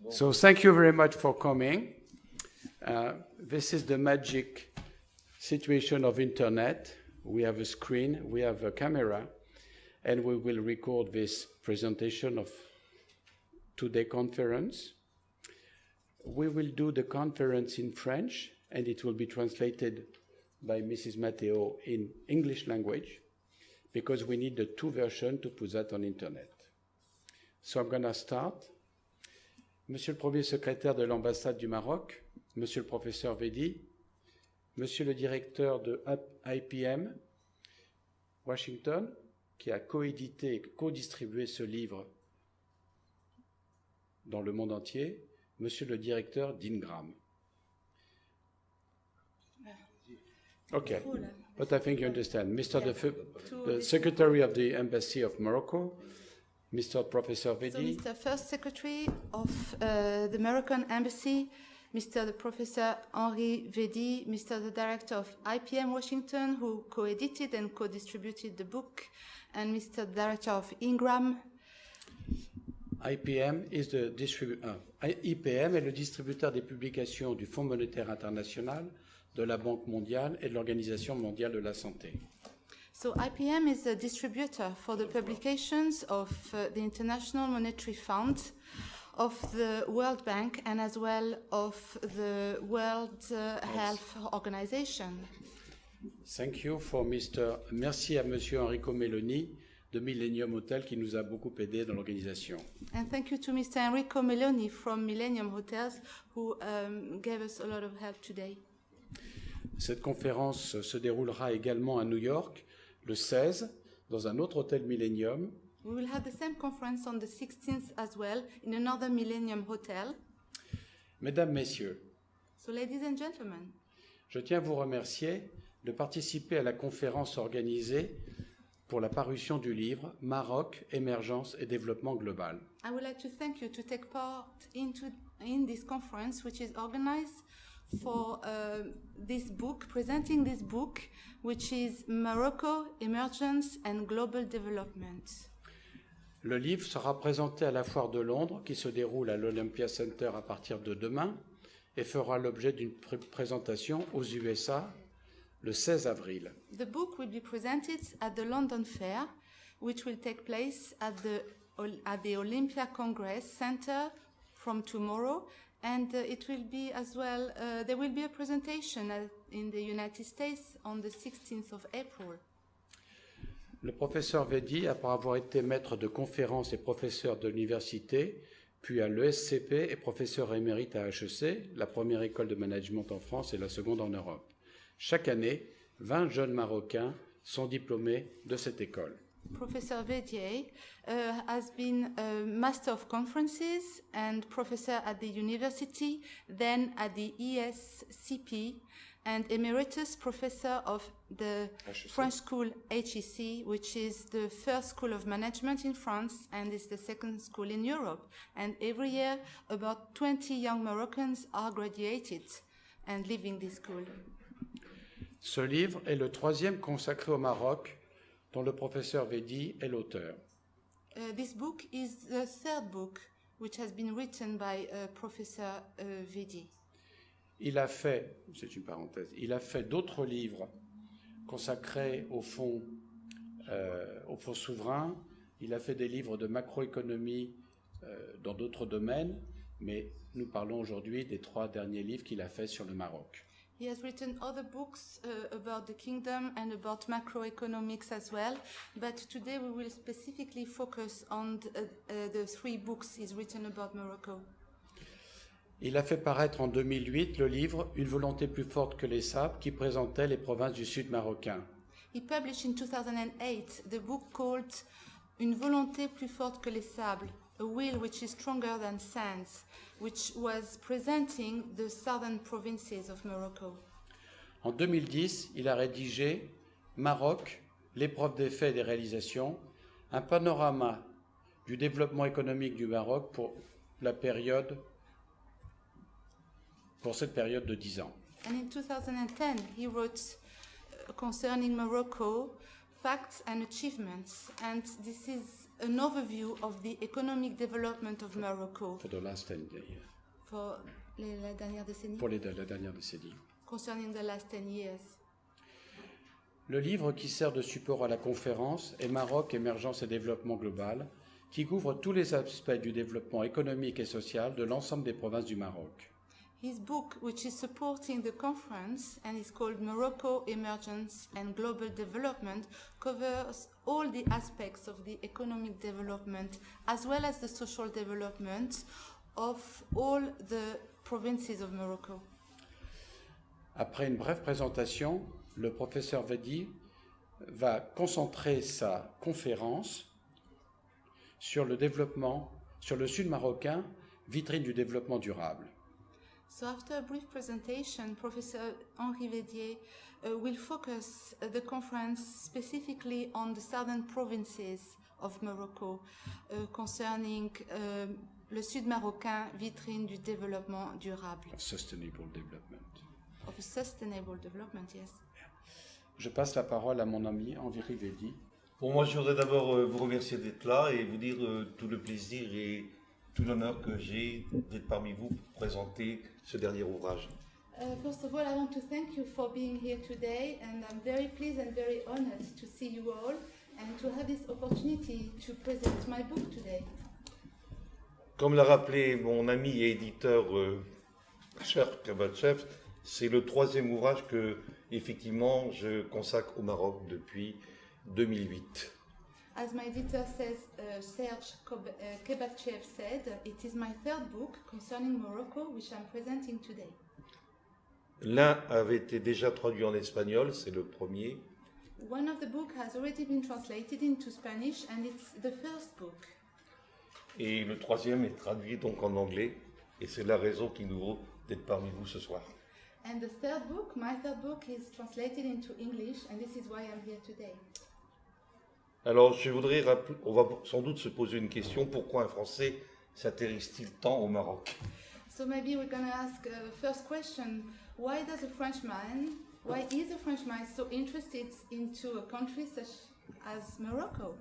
So thank you very much for coming. This is the magic situation of internet. We have a screen, we have a camera, and we will record this presentation of today's conference. We will do the conference in French, and it will be translated by Mrs. Matteo in English language, because we need the two versions to put that on internet. So I'm going to start. Monsieur le Premier Secrétaire de l'ambassade du Maroc, Monsieur le Professeur Vedi, Monsieur le Directeur de IPM Washington, qui a coédité et co-distribué ce livre dans le monde entier, Monsieur le Directeur d'Ingram. Okay, but I think you understand. Mr. The Secretary of the Embassy of Morocco, Mr. Professor Vedi. So Mr. First Secretary of the Moroccan Embassy, Mr. the Professor Henri Vedi, Mr. the Director of IPM Washington, who co-edited and co-distributed the book, and Mr. the Director of Ingram. IPM est le distributeur des publications du Fonds monétaire international, de la Banque mondiale et de l'Organisation mondiale de la santé. So IPM is a distributor for the publications of the International Monetary Fund, of the World Bank, and as well of the World Health Organization. Thank you for Mr. Merci à Monsieur Enrico Meloni de Millennium Hotel qui nous a beaucoup aidé dans l'organisation. And thank you to Mr. Enrico Meloni from Millennium Hotels who gave us a lot of help today. Cette conférence se déroulera également à New York le 16 dans un autre hôtel Millennium. We will have the same conference on the 16th as well in another Millennium Hotel. Mesdames, Messieurs, So ladies and gentlemen, je tiens à vous remercier de participer à la conférence organisée pour la parution du livre Maroc, émergence et développement global. I would like to thank you to take part in this conference, which is organized for this book, presenting this book, which is Morocco, Emergence and Global Development. Le livre sera présenté à la Foire de Londres, qui se déroule à l'Olympia Center à partir de demain, et fera l'objet d'une présentation aux USA le 16 avril. The book will be presented at the London Fair, which will take place at the Olympia Congress Center from tomorrow. And it will be as well, there will be a presentation in the United States on the 16th of April. Le professeur Vedi, après avoir été maître de conférences et professeur de l'université, puis à l'ESCP et professeur émérite à HEC, la première école de management en France et la seconde en Europe. Chaque année, 20 jeunes Marocains sont diplômés de cette école. Professor Vedi has been a Master of Conferences and professor at the university, then at the ESCP, and Emeritus Professor of the HEC. French School HEC, which is the first school of management in France and is the second school in Europe. And every year, about 20 young Moroccans are graduated and leaving this school. Ce livre est le troisième consacré au Maroc, dont le professeur Vedi est l'auteur. This book is the third book which has been written by Professor Vedi. Il a fait, c'est une parenthèse, il a fait d'autres livres consacrés au fonds souverain. Il a fait des livres de macroéconomie dans d'autres domaines, mais nous parlons aujourd'hui des 3 derniers livres qu'il a fait sur le Maroc. He has written other books about the kingdom and about macroeconomics as well, but today we will specifically focus on the 3 books he's written about Morocco. Il a fait paraître en 2008 le livre « Une volonté plus forte que les sables » qui présentait les provinces du sud marocain. He published in 2008 the book called Une volonté plus forte que les sables, a will which is stronger than sands, which was presenting the southern provinces of Morocco. En 2010, il a rédigé « Maroc, l'épreuve des faits et des réalisations », un panorama du développement économique du Maroc pour cette période de 10 ans. And in 2010, he wrote concerning Morocco, facts and achievements. And this is an overview of the economic development of Morocco for the last 10 years, for la dernière décennie, pour la dernière décennie. concerning the last 10 years. Le livre qui sert de support à la conférence est Maroc, émergence et développement global, qui couvre tous les aspects du développement économique et social de l'ensemble des provinces du Maroc. His book, which is supporting the conference and is called Morocco, Emergence and Global Development, covers all the aspects of the economic development as well as the social development of all the provinces of Morocco. Après une brève présentation, le professeur Vedi va concentrer sa conférence sur le développement, sur le sud marocain, vitrine du développement durable. So after a brief presentation, Professor Henri Védier will focus the conference specifically on the southern provinces of Morocco concerning le sud marocain, vitrine du développement durable. Sustainable development. Of a sustainable development, yes. Je passe la parole à mon ami Henri Védi. Bon, moi, je voudrais d'abord vous remercier d'être là et vous dire tout le plaisir et tout l'honneur que j'ai d'être parmi vous pour présenter ce dernier ouvrage. First of all, I want to thank you for being here today, and I'm very pleased and very honored to see you all and to have this opportunity to present my book today. Comme l'a rappelé mon ami et éditeur Cher Kabatchev, c'est le troisième ouvrage que, effectivement, je consacre au Maroc depuis 2008. As my editor says, Serge Kebatchev said, it is my third book concerning Morocco, which I'm presenting today. L'un avait été déjà traduit en espagnol, c'est le premier. One of the books has already been translated into Spanish, and it's the first book. Et le troisième est traduit donc en anglais. Et c'est la raison qui nous vaut d'être parmi vous ce soir. And the third book, my third book, is translated into English, and this is why I'm here today. Alors, je voudrais rappeler, on va sans doute se poser une question, pourquoi un Français s'intéresse-t-il tant au Maroc? So maybe we're going to ask first question, why is a Frenchman so interested into a country such as Morocco?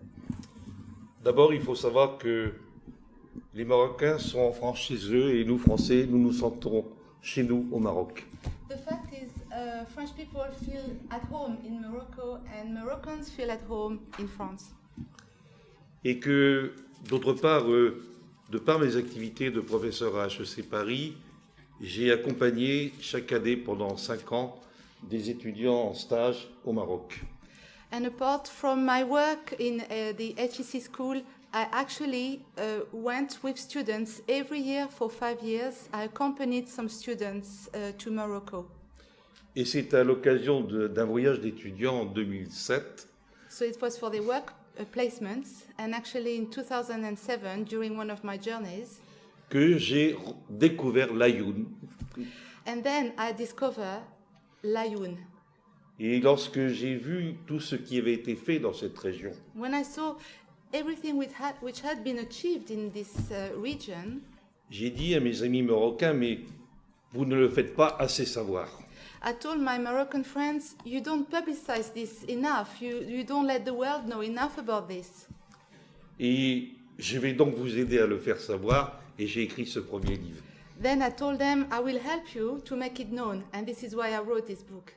D'abord, il faut savoir que les Marocains sont en France chez eux et nous, Français, nous nous sentons chez nous au Maroc. The fact is, French people feel at home in Morocco and Moroccans feel at home in France. Et que, d'autre part, de par mes activités de professeur à HEC Paris, j'ai accompagné chaque année pendant 5 ans des étudiants en stage au Maroc. And apart from my work in the HEC school, I actually went with students every year for 5 years. I accompanied some students to Morocco. Et c'est à l'occasion d'un voyage d'étudiants en 2007 So it was for the work placements, and actually in 2007, during one of my journeys, que j'ai découvert l'Aïoun. and then I discovered Laayoune. Et lorsque j'ai vu tout ce qui avait été fait dans cette région, When I saw everything which had been achieved in this region, j'ai dit à mes amis marocains, mais vous ne le faites pas assez savoir. I told my Moroccan friends, you don't publicize this enough, you don't let the world know enough about this. Et je vais donc vous aider à le faire savoir, et j'ai écrit ce premier livre. Then I told them, I will help you to make it known, and this is why I wrote this book.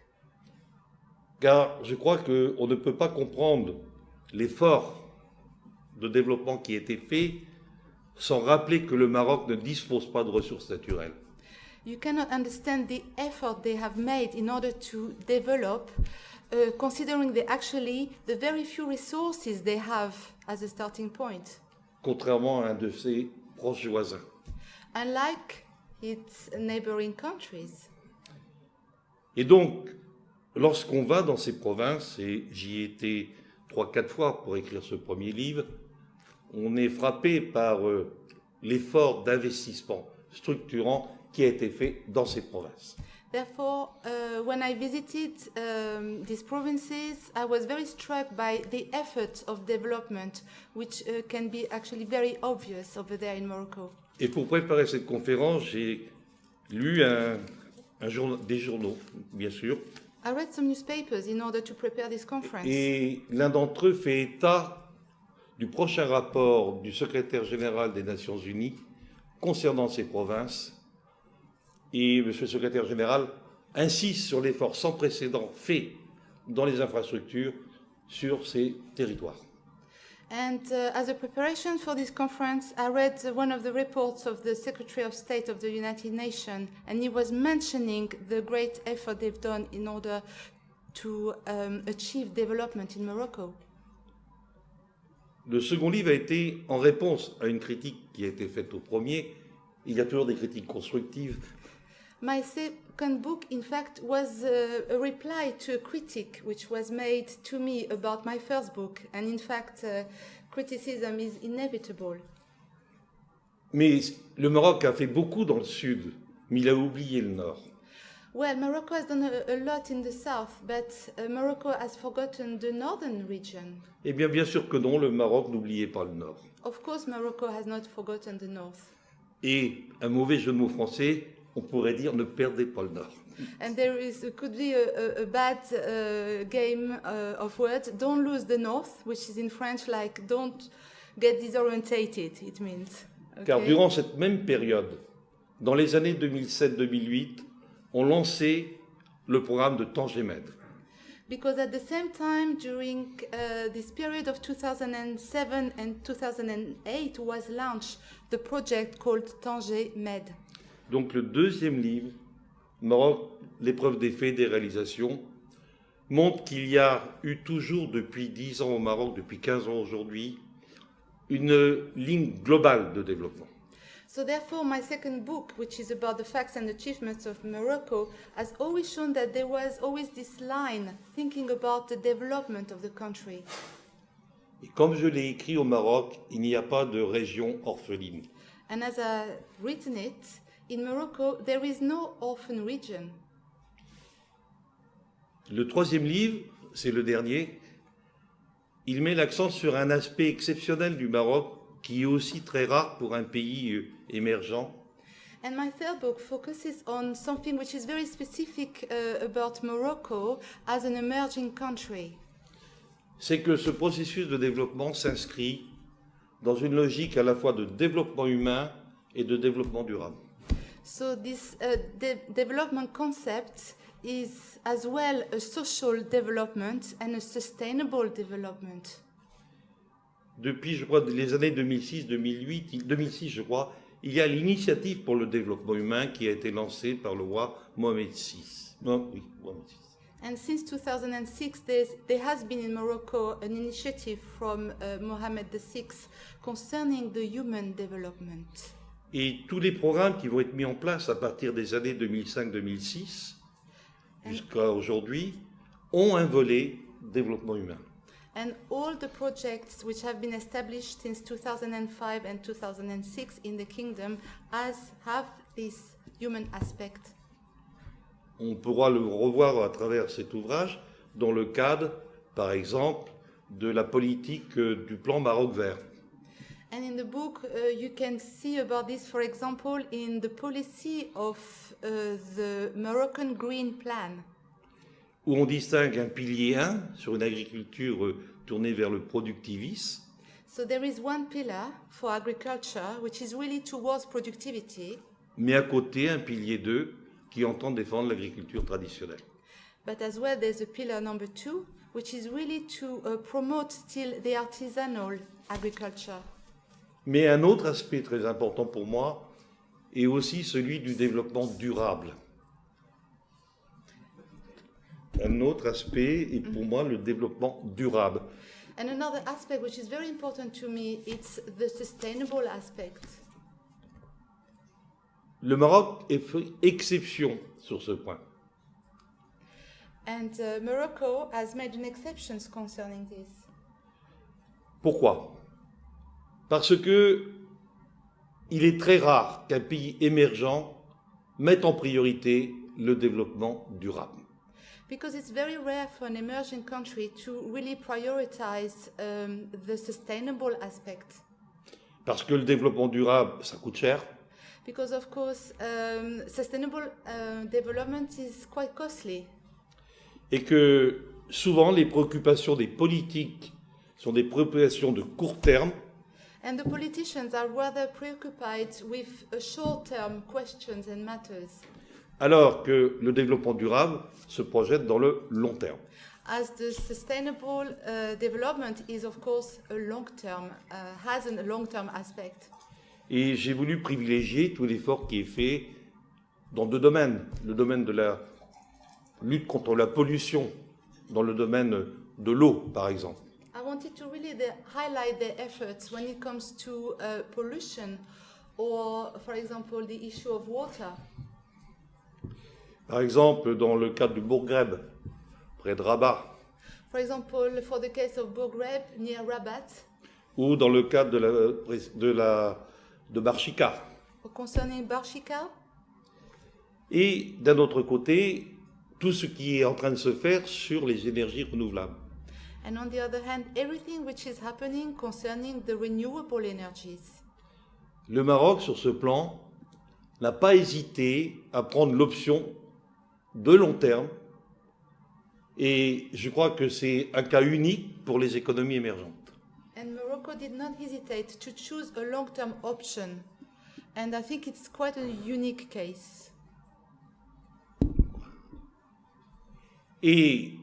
Car je crois qu'on ne peut pas comprendre l'effort de développement qui a été fait sans rappeler que le Maroc ne dispose pas de ressources naturelles. You cannot understand the effort they have made in order to develop, considering the very few resources they have as a starting point. Contrairement à un de ses proches voisins. Unlike its neighboring countries. Et donc, lorsqu'on va dans ces provinces, et j'y ai été 3-4 fois pour écrire ce premier livre, on est frappé par l'effort d'investissement structurant qui a été fait dans ces provinces. Therefore, when I visited these provinces, I was very struck by the effort of development, which can be actually very obvious over there in Morocco. Et pour préparer cette conférence, j'ai lu des journaux, bien sûr. I read some newspapers in order to prepare this conference. Et l'un d'entre eux fait état du prochain rapport du secrétaire général des Nations Unies concernant ces provinces. Et M. le secrétaire général insiste sur l'effort sans précédent fait dans les infrastructures sur ces territoires. And as a preparation for this conference, I read one of the reports of the Secretary of State of the United Nations, and he was mentioning the great effort they've done in order to achieve development in Morocco. Le second livre a été en réponse à une critique qui a été faite au premier. Il y a toujours des critiques constructives. My second book, in fact, was a reply to a critic which was made to me about my first book. And in fact, criticism is inevitable. Mais le Maroc a fait beaucoup dans le sud, mais il a oublié le nord. Well, Morocco has done a lot in the south, but Morocco has forgotten the northern region. Eh bien sûr que non, le Maroc n'oubliait pas le nord. Of course, Morocco has not forgotten the north. Et un mauvais jeu de mots français, on pourrait dire ne perdez pas le nord. And there could be a bad game of words. Don't lose the north, which is in French like don't get disorientated, it means. Okay? Car durant cette même période, dans les années 2007-2008, on lançait le programme de Tanger Med. Because at the same time, during this period of 2007 and 2008, was launched the project called Tanger Med. Donc le deuxième livre, Maroc, l'épreuve des faits, des réalisations, montre qu'il y a eu toujours depuis 10 ans au Maroc, depuis 15 ans aujourd'hui, une ligne globale de développement. So therefore, my second book, which is about the facts and achievements of Morocco, has always shown that there was always this line thinking about the development of the country. Et comme je l'ai écrit au Maroc, il n'y a pas de région orpheline. And as I've written it, in Morocco, there is no orphan region. Le troisième livre, c'est le dernier, il met l'accent sur un aspect exceptionnel du Maroc qui est aussi très rare pour un pays émergent. And my third book focuses on something which is very specific about Morocco as an emerging country. C'est que ce processus de développement s'inscrit dans une logique à la fois de développement humain et de développement durable. So this development concept is as well a social development and a sustainable development. Depuis, je crois, les années 2006, je crois, il y a l'initiative pour le développement humain qui a été lancée par le roi Mohamed VI. Mohamed VI. And since 2006, there has been in Morocco an initiative from Mohammed VI concerning the human development. Et tous les programmes qui vont être mis en place à partir des années 2005-2006 jusqu'à aujourd'hui ont un volet développement humain. And all the projects which have been established since 2005 and 2006 in the kingdom have this human aspect. On pourra le revoir à travers cet ouvrage dans le cadre, par exemple, de la politique du plan Maroc vert. And in the book, you can see about this, for example, in the policy of the Moroccan Green Plan. Où on distingue un pilier 1 sur une agriculture tournée vers le productivisme. So there is one pillar for agriculture, which is really towards productivity. Mais à côté, un pilier 2 qui entend défendre l'agriculture traditionnelle. But as well, there's a pillar number 2, which is really to promote still the artisanal agriculture. Mais un autre aspect très important pour moi est aussi celui du développement durable. Un autre aspect est pour moi le développement durable. And another aspect which is very important to me, it's the sustainable aspect. Le Maroc est fait exception sur ce point. And Morocco has made an exception concerning this. Pourquoi ? Parce que il est très rare qu'un pays émergent mette en priorité le développement durable. Because it's very rare for an emerging country to really prioritize the sustainable aspect. Parce que le développement durable, ça coûte cher. Because of course, sustainable development is quite costly. Et que souvent les préoccupations des politiques sont des préoccupations de court terme, And the politicians are rather preoccupied with short-term questions and matters, alors que le développement durable se projette dans le long terme. as the sustainable development is, of course, a long-term, has a long-term aspect. Et j'ai voulu privilégier tout l'effort qui est fait dans deux domaines. Le domaine de la lutte contre la pollution, dans le domaine de l'eau, par exemple. I wanted to really highlight their efforts when it comes to pollution or, for example, the issue of water. Par exemple, dans le cadre du Bourgreb, près de Rabat, For example, for the case of Bogreb near Rabat, ou dans le cadre de Barchika. or concerning Barshika, Et d'un autre côté, tout ce qui est en train de se faire sur les énergies renouvelables. and on the other hand, everything which is happening concerning the renewable energies. Le Maroc, sur ce plan, n'a pas hésité à prendre l'option de long terme, et je crois que c'est un cas unique pour les économies émergentes. And Morocco did not hesitate to choose a long-term option. And I think it's quite a unique case. Et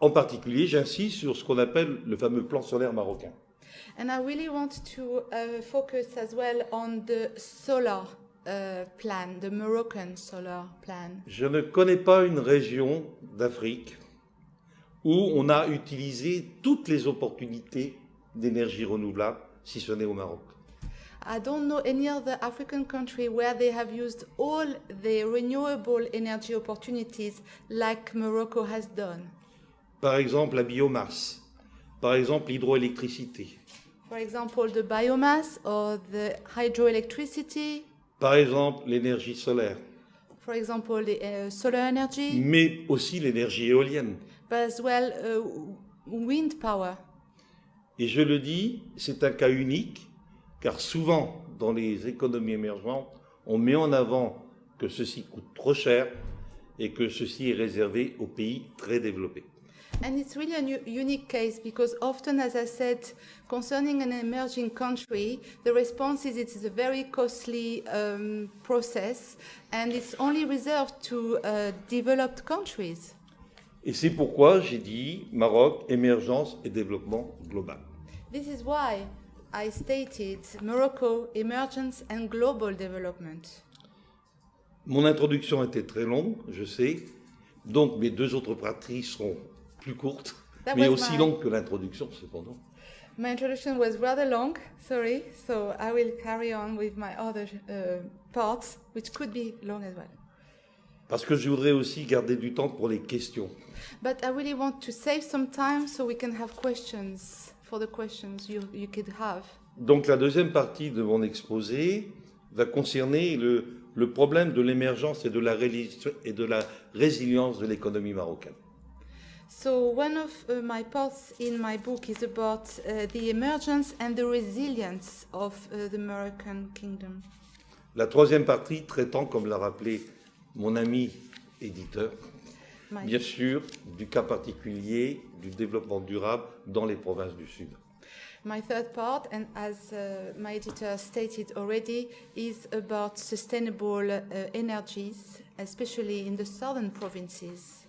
en particulier, j'insiste sur ce qu'on appelle le fameux plan solaire marocain. And I really want to focus as well on the solar plan, the Moroccan solar plan. Je ne connais pas une région d'Afrique où on a utilisé toutes les opportunités d'énergie renouvelable, si ce n'est au Maroc. I don't know any other African country where they have used all the renewable energy opportunities like Morocco has done. Par exemple, la biomasse, par exemple, l'hydroélectricité, For example, the biomass or the hydroelectricity, par exemple, l'énergie solaire, for example, the solar energy, mais aussi l'énergie éolienne. but as well wind power. Et je le dis, c'est un cas unique, car souvent, dans les économies émergentes, on met en avant que ceci coûte trop cher et que ceci est réservé aux pays très développés. And it's really a unique case because often, as I said, concerning an emerging country, the response is it's a very costly process and it's only reserved to developed countries. Et c'est pourquoi j'ai dit Maroc, émergence et développement global. This is why I stated Morocco, emergence and global development. Mon introduction était très longue, je sais, donc mes deux autres parties seront plus courtes, That mais was aussi my- longues que l'introduction, cependant. My introduction was rather long, sorry, so I will carry on with my other parts, which could be long as well. Parce que je voudrais aussi garder du temps pour les questions. But I really want to save some time so we can have questions for the questions you could have. Donc la deuxième partie de mon exposé va concerner le problème de l'émergence et de la résilience de l'économie marocaine. So one of my parts in my book is about the emergence and the resilience of the Moroccan kingdom. La troisième partie traitant, comme l'a rappelé mon ami éditeur, My, bien sûr, du cas particulier du développement durable dans les provinces du Sud. my third part, and as my editor stated already, is about sustainable energies, especially in the southern provinces.